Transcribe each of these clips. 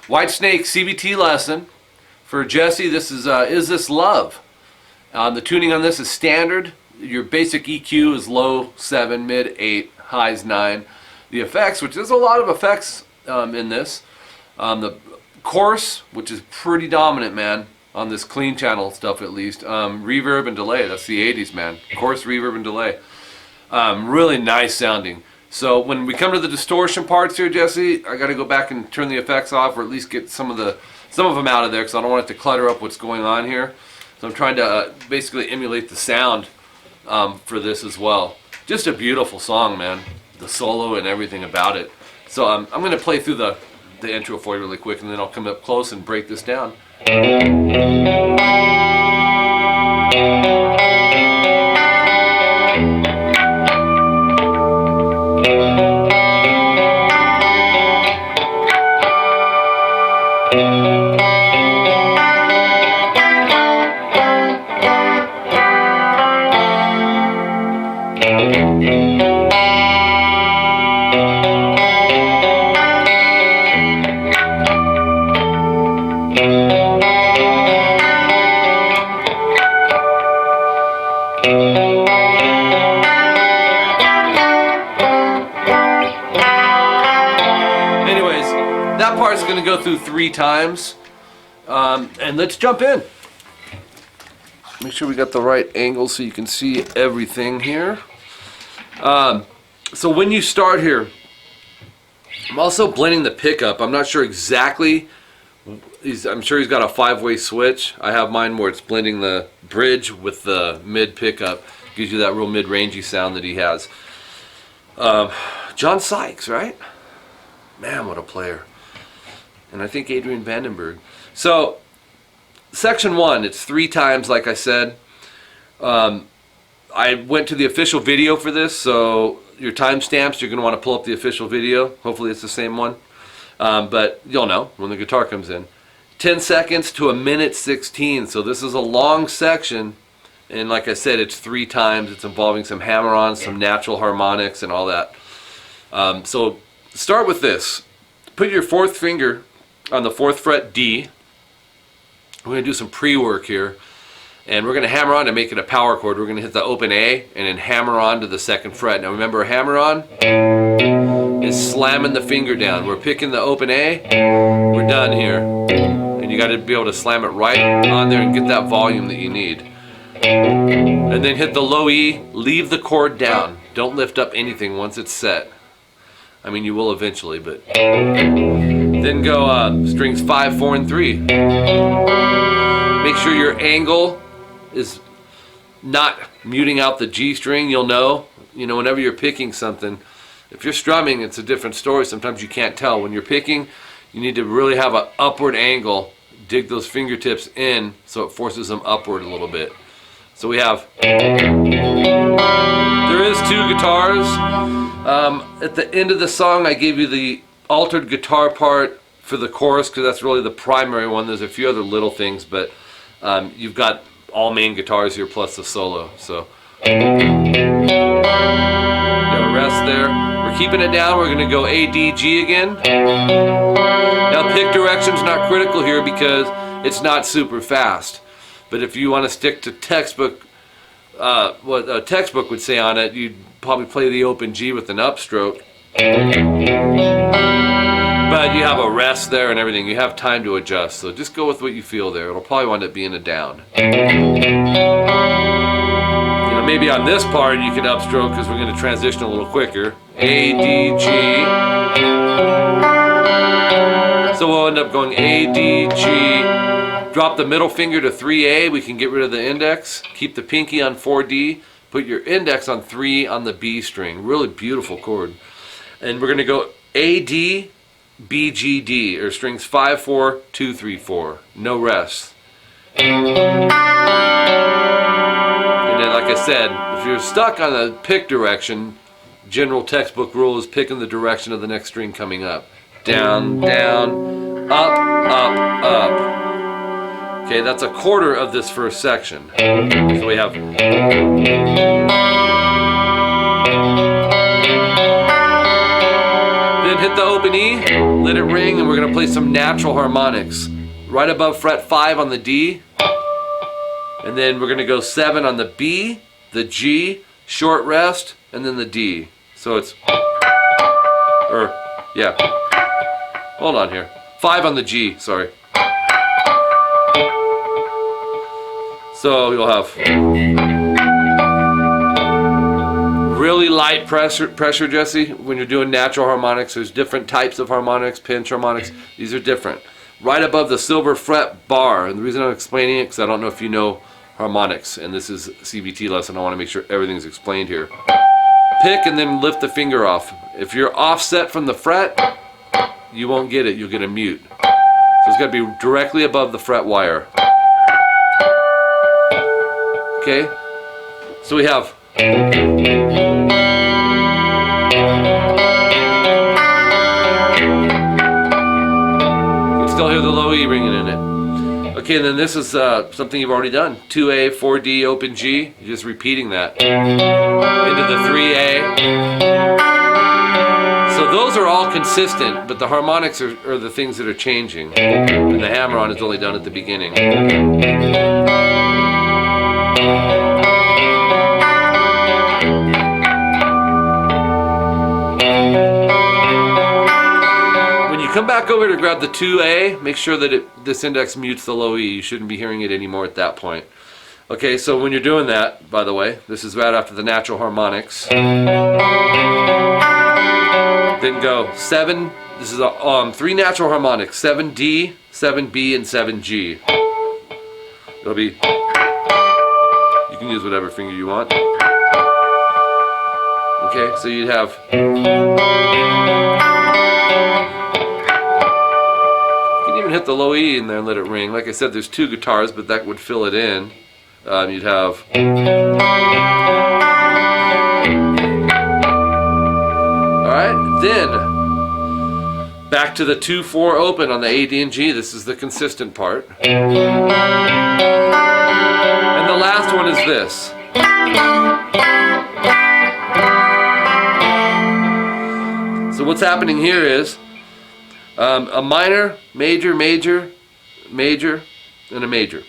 Whitesnake CVT lesson for Jesse. This is This Love? The tuning on this is standard. Your basic EQ is low 7, mid 8, highs 9. The effects, which there's a lot of effects in this. The chorus, which is pretty dominant, man, on this clean channel stuff at least. Reverb and delay, that's the 80s, man. Chorus, reverb, and delay. Really nice sounding. So when we come to the distortion parts here, Jesse, I got to go back and turn the effects off, or at least get some of them out of there, because I don't want it to clutter up what's going on here. So I'm trying to basically emulate the sound for this as well. Just a beautiful song, man. The solo and everything about it. So I'm going to play through the intro for you really quick, and then I'll come up close and break this down. Anyways, that part's going to go through 3 times, and let's jump in. Make sure we got the right angle so you can see everything here. So when you start here, I'm also blending the pickup. I'm not sure exactly. I'm sure he's got a 5-way switch. I have mine where it's blending the bridge with the mid pickup. Gives you that real mid-rangey sound that he has. John Sykes, right? Man, what a player. And I think Adrian Vandenberg. So, section 1, it's 3 times, like I said. I went to the official video for this, so your timestamps, you're going to want to pull up the official video. Hopefully it's the same one. But you'll know when the guitar comes in. 10 seconds to 1:16. So this is a long section. And like I said, it's 3 times. It's involving some hammer-ons, some natural harmonics, and all that. So start with this. Put your 4th finger on the 4th fret D. We're going to do some pre-work here. And we're going to hammer on to make it a power chord. We're going to hit the open A and then hammer on to the 2nd fret. Now remember, a hammer on is slamming the finger down. We're picking the open A. We're done here. And you got to be able to slam it right on there and get that volume that you need. And then hit the low E, leave the chord down. Don't lift up anything once it's set. I mean, you will eventually, but... Then go strings 5, 4, and 3. Make sure your angle is not muting out the G string. You'll know, whenever you're picking something. If you're strumming, it's a different story. Sometimes you can't tell. When you're picking, you need to really have an upward angle. Dig those fingertips in so it forces them upward a little bit. So we have, there is 2 guitars. At the end of the song, I gave you the altered guitar part for the chorus, because that's really the primary one. There's a few other little things, but you've got all main guitars here plus the solo. So got a rest there. We're keeping it down. We're going to go A, D, G again. Now pick direction's not critical here because it's not super fast. But if you want to stick to textbook, what a textbook would say on it, you'd probably play the open G with an upstroke. But you have a rest there and everything. You have time to adjust. So just go with what you feel there. It'll probably wind up being a down. Maybe on this part you can upstroke because we're going to transition a little quicker. A, D, G. So we'll end up going A, D, G. Drop the middle finger to 3A. We can get rid of the index. Keep the pinky on 4D. Put your index on 3 on the B string. Really beautiful chord. And we're going to go A, D, B, G, D, or strings 5, 4, 2, 3, 4. No rest. And then, like I said, if you're stuck on the pick direction, general textbook rule is picking the direction of the next string coming up. Down, down, up, up, up. Okay, that's a quarter of this first section. So we have... Then hit the open E, let it ring, and we're going to play some natural harmonics. Right above fret 5 on the D, and then we're going to go 7 on the B, the G, short rest, and then the D. So it's, yeah, hold on here. 5 on the G, sorry. So you'll have really light pressure, Jesse, when you're doing natural harmonics. There's different types of harmonics, pinch harmonics. These are different. Right above the silver fret bar, and the reason I'm explaining it because I don't know if you know harmonics, and this is a CVT lesson. I want to make sure everything's explained here. Pick and then lift the finger off. If you're offset from the fret, you won't get it. You'll get a mute. So it's got to be directly above the fret wire. Okay? So we have. Still hear the low E ringing in it. Okay, and then this is something you've already done. 2A, 4D, open G. You're just repeating that. Into the 3A. So those are all consistent, but the harmonics are the things that are changing. And the hammer-on is only done at the beginning. Come back over to grab the 2A, make sure that this index mutes the low E. You shouldn't be hearing it anymore at that point. Okay, so when you're doing that, by the way, this is right after the natural harmonics. Then go 7, this is 3 natural harmonics, 7D, 7B, and 7G. It'll be, you can use whatever finger you want. Okay, so you'd have, even hit the low E in there and let it ring. Like I said, there's 2 guitars, but that would fill it in. You'd have. Alright, then back to the 2-4 open on the A, D, and G. This is the consistent part. And the last one is this. So what's happening here is a minor, major, major, major, and a major.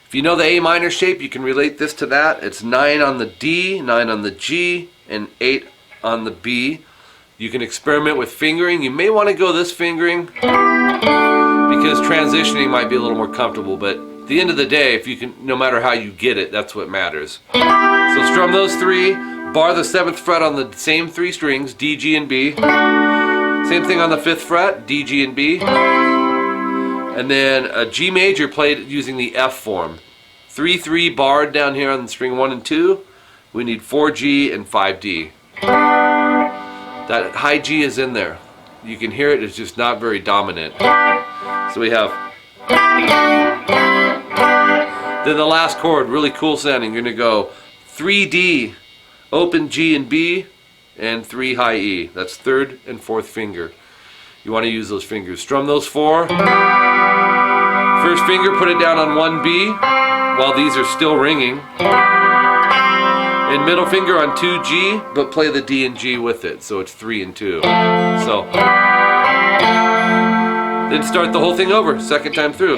If you know the A minor shape, you can relate this to that. It's 9 on the D, 9 on the G, and 8 on the B. You can experiment with fingering. You may want to go this fingering because transitioning might be a little more comfortable, but at the end of the day, if you can, no matter how you get it, that's what matters. So strum those 3, bar the 7th fret on the same 3 strings, D, G, and B. Same thing on the 5th fret, D, G, and B. And then a G major played using the F form. 3-3 barred down here on string 1 and 2. We need 4G and 5D. That high G is in there. You can hear it, it's just not very dominant. So we have. Then the last chord, really cool sounding. You're going to go 3D, open G and B, and 3 high E. That's 3rd and 4th finger. You want to use those fingers. Strum those 4. First finger, put it down on 1B while these are still ringing. And middle finger on 2G, but play the D and G with it. So it's 3 and 2. So then start the whole thing over, second time through.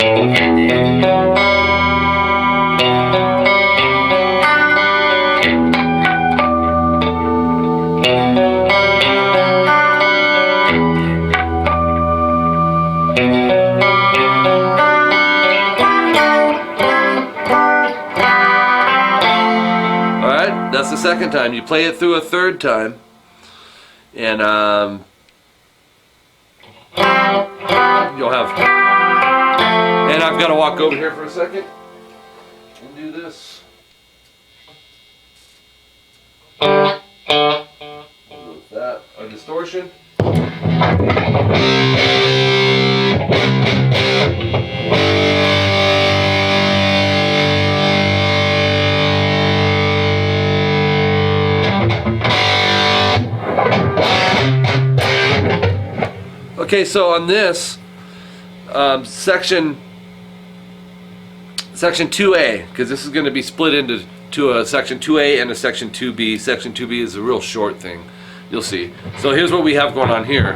That's the second time. You play it through a third time, and you'll have. And I've got to walk over here for a second and do this. With that, a distortion. Okay, so on this section 2A, because this is going to be split into a section 2A and a section 2B. Section 2B is a real short thing. You'll see. So here's what we have going on here.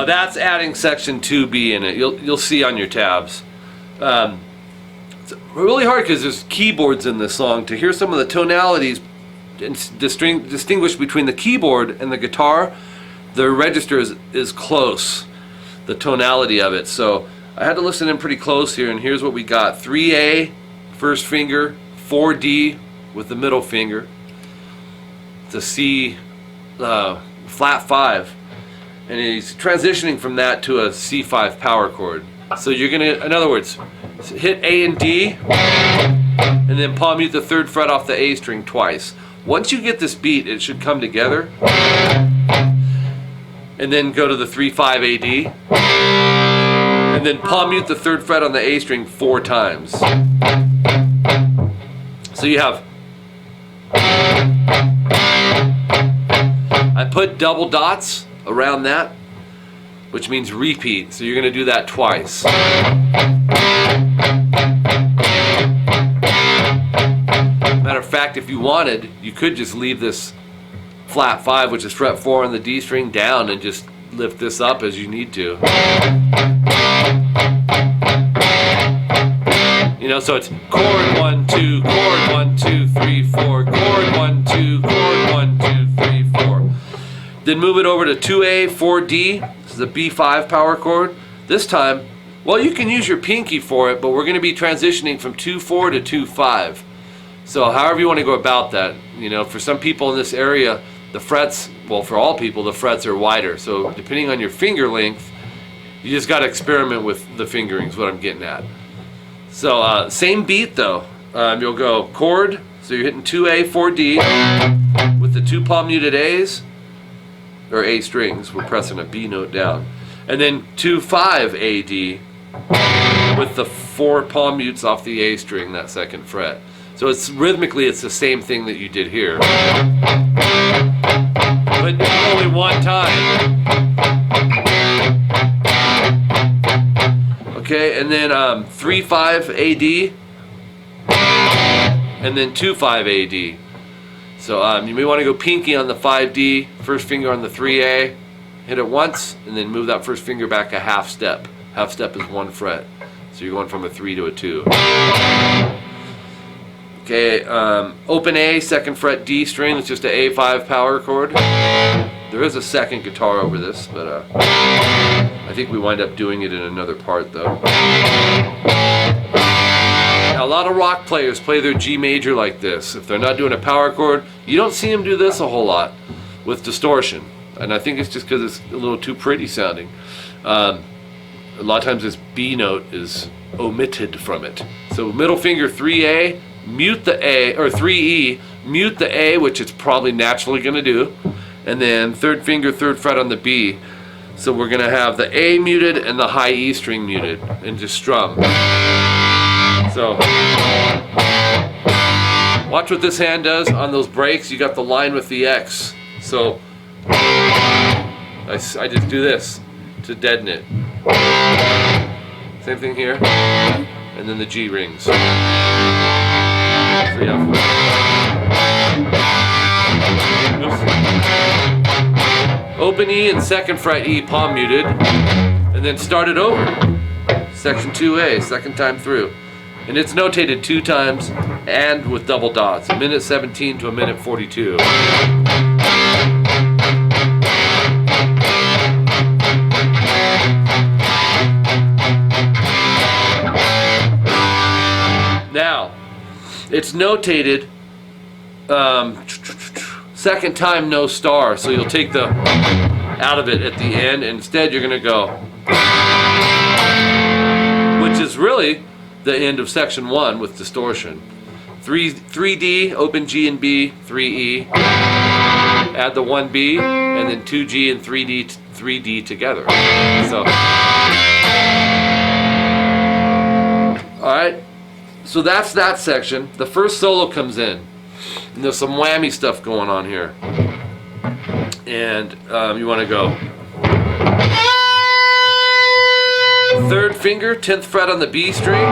That's adding section 2B in it. You'll see on your tabs. It's really hard because there's keyboards in this song. To hear some of the tonalities and distinguish between the keyboard and the guitar, the register is close, the tonality of it. So I had to listen in pretty close here, and here's what we got. 3A, first finger, 4D with the middle finger. It's a C flat 5. And he's transitioning from that to a C5 power chord. So you're gonna, in other words, hit A and D, and then palm mute the 3rd fret off the A string twice. Once you get this beat, it should come together. And then go to the 3/5 AD, and then palm mute the 3rd fret on the A string 4 times. So you have. I put double dots around that, which means repeat. So you're going to do that twice. Matter of fact, if you wanted, you could just leave this flat 5, which is fret 4 on the D string, down and just lift this up as you need to. You know, so it's chord 1, 2, chord 1, 2, 3, 4, chord 1, 2, chord 1, 2, 3, 4. Then move it over to 2A, 4D. This is a B5 power chord. This time, well, you can use your pinky for it, but we're going to be transitioning from 2/4 to 2/5. So however you want to go about that. You know, for some people in this area, the frets, well, for all people, the frets are wider. So depending on your finger length, you just got to experiment with the fingering is what I'm getting at. So same beat though. You'll go chord, so you're hitting 2A, 4D with the 2 palm muted A's, or A strings, we're pressing a B note down. And then 2/5 AD with the 4 palm mutes off the A string, that 2nd fret. So it's rhythmically, it's the same thing that you did here. But only one time. Okay, and then 3/5 AD, and then 2/5 AD. So you may want to go pinky on the 5D, first finger on the 3A, hit it once, and then move that first finger back a half step. Half step is 1 fret. So you're going from a 3 to a 2. Okay, open A, 2nd fret D string, it's just an A5 power chord. There is a 2nd guitar over this, but I think we wind up doing it in another part though. Now, a lot of rock players play their G major like this. If they're not doing a power chord, you don't see them do this a whole lot with distortion. And I think it's just because it's a little too pretty sounding. A lot of times this B note is omitted from it. So middle finger 3A, mute the A, or 3E, mute the A, which it's probably naturally going to do. And then 3rd finger, 3rd fret on the B. So we're going to have the A muted and the high E string muted, and just strum. So watch what this hand does on those breaks. You got the line with the X. So I just do this to deaden it. Same thing here. And then the G rings. So yeah. Open E and 2nd fret E palm muted, and then start it over. Section 2A, 2nd time through. And it's notated 2 times and with double dots. 1:17 to 1:42. Now, it's notated 2nd time no star, so you'll take the out of it at the end, and instead you're going to go, which is really the end of section 1 with distortion. 3D, open G and B, 3E, add the 1B, and then 2G and 3D together. So, alright, So that's that section. The first solo comes in. And there's some whammy stuff going on here. And you want to go 3rd finger, 10th fret on the B string.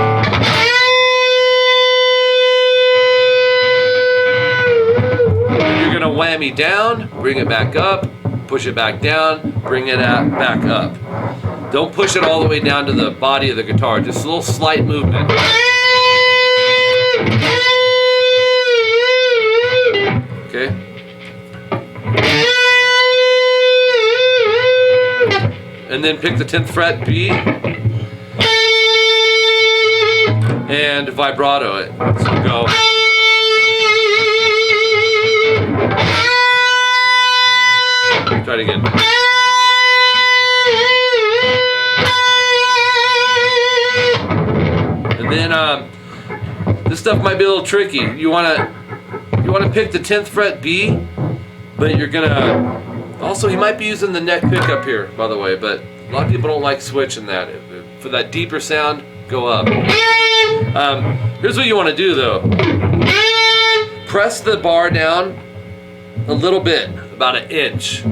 And you're going to whammy down, bring it back up, push it back down, bring it back up. Don't push it all the way down to the body of the guitar, just a little slight movement. Okay. And then pick the 10th fret B and vibrato it. So go. Try it again. And then this stuff might be a little tricky. You want to pick the 10th fret B, but you're gonna also, he might be using the neck pickup here, by the way, but a lot of people don't like switching that. For that deeper sound, go up. Here's what you want to do though. Press the bar down a little bit, about 1 inch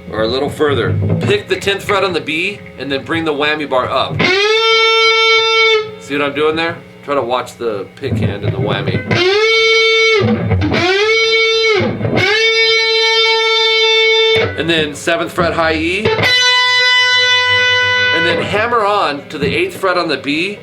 or a little further. Pick the 10th fret on the B and then bring the whammy bar up. See what I'm doing there? Try to watch the pick hand and the whammy. And then 7th fret high E. And then hammer on to the 8th fret on the B.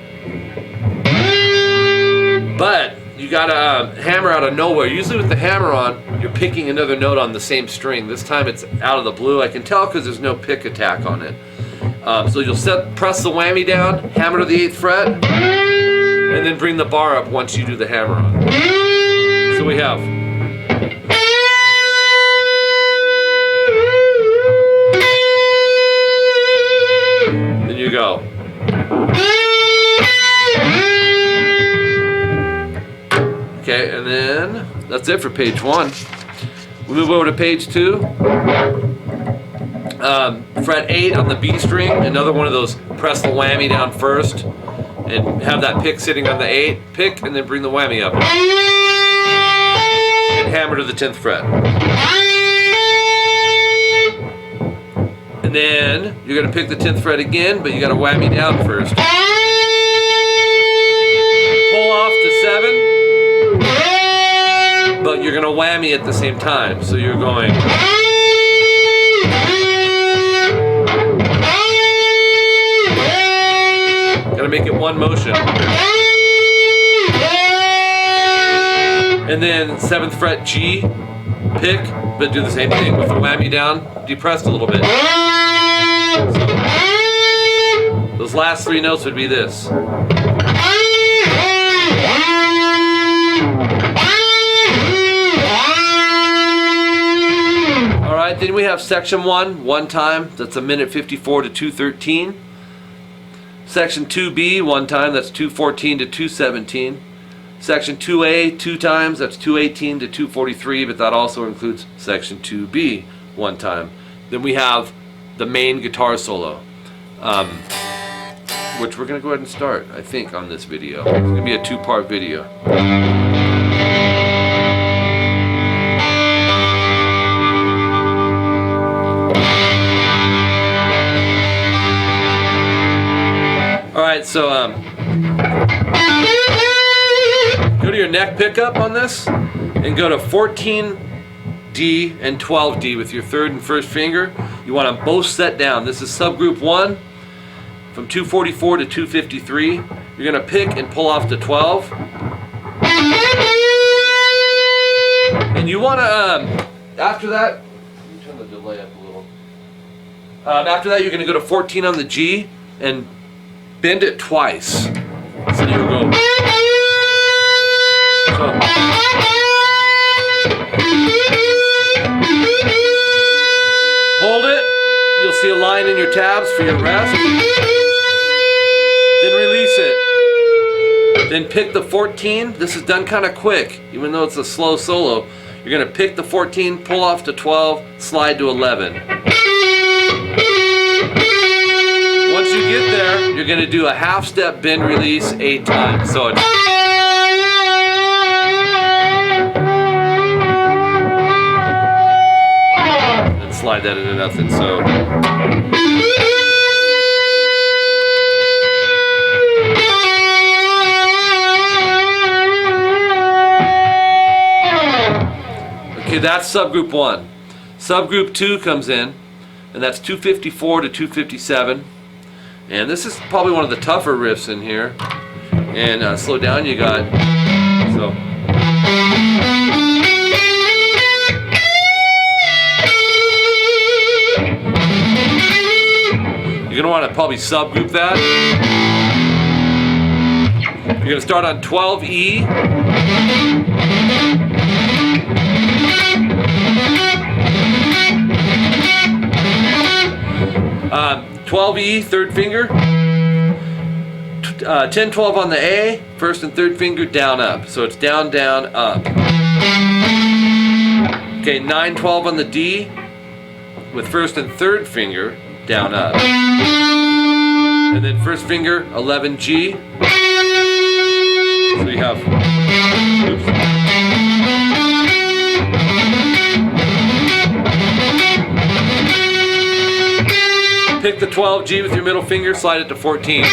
But you gotta hammer out of nowhere. Usually with the hammer on, you're picking another note on the same string. This time it's out of the blue. I can tell because there's no pick attack on it. So you'll press the whammy down, hammer to the 8th fret, and then bring the bar up once you do the hammer on. So we have. Then you go. Okay, and then that's it for page 1. We move over to page 2. Fret 8 on the B string, another one of those, press the whammy down first and have that pick sitting on the 8, pick and then bring the whammy up. And hammer to the 10th fret. And then you're going to pick the 10th fret again, but you got to whammy down first. Pull off to 7. But you're going to whammy at the same time. So you're going. Got to make it one motion. And then 7th fret G, pick, but do the same thing with the whammy down, depressed a little bit. So, those last 3 notes would be this. Alright, then we have section 1, one time, that's 1:54 to 2:13. Section 2B, one time, that's 2:14 to 2:17. Section 2A, 2 times, that's 2:18 to 2:43, but that also includes section 2B, one time. Then we have the main guitar solo, which we're going to go ahead and start, I think, on this video. It's going to be a 2-part video. Alright, so go to your neck pickup on this and go to 14D and 12D with your 3rd and 1st finger. You want them both set down. This is subgroup 1 from 244 to 253. You're going to pick and pull off to 12. And you want to, after that, let me turn the delay up a little. After that, you're going to go to 14 on the G and bend it twice. So you'll go. So. Hold it. You'll see a line in your tabs for your rest. Then release it. Then pick the 14. This is done kind of quick, even though it's a slow solo. You're going to pick the 14, pull off to 12, slide to 11. Once you get there, you're going to do a half step bend release 8 times. So it's and slide that into nothing. So okay, that's subgroup 1. Subgroup 2 comes in, and that's 254 to 257. And this is probably one of the tougher riffs in here. And slow down, you got, so. You're gonna wanna probably subgroup that. You're gonna start on 12E. 12E, third finger. 10, 12 on the A, first and third finger, down, up. So it's down, down, up. Okay, 9, 12 on the D, with first and third finger, down, up. And then first finger, 11G. So you have, oops. Pick the 12G with your middle finger, slide it to 14.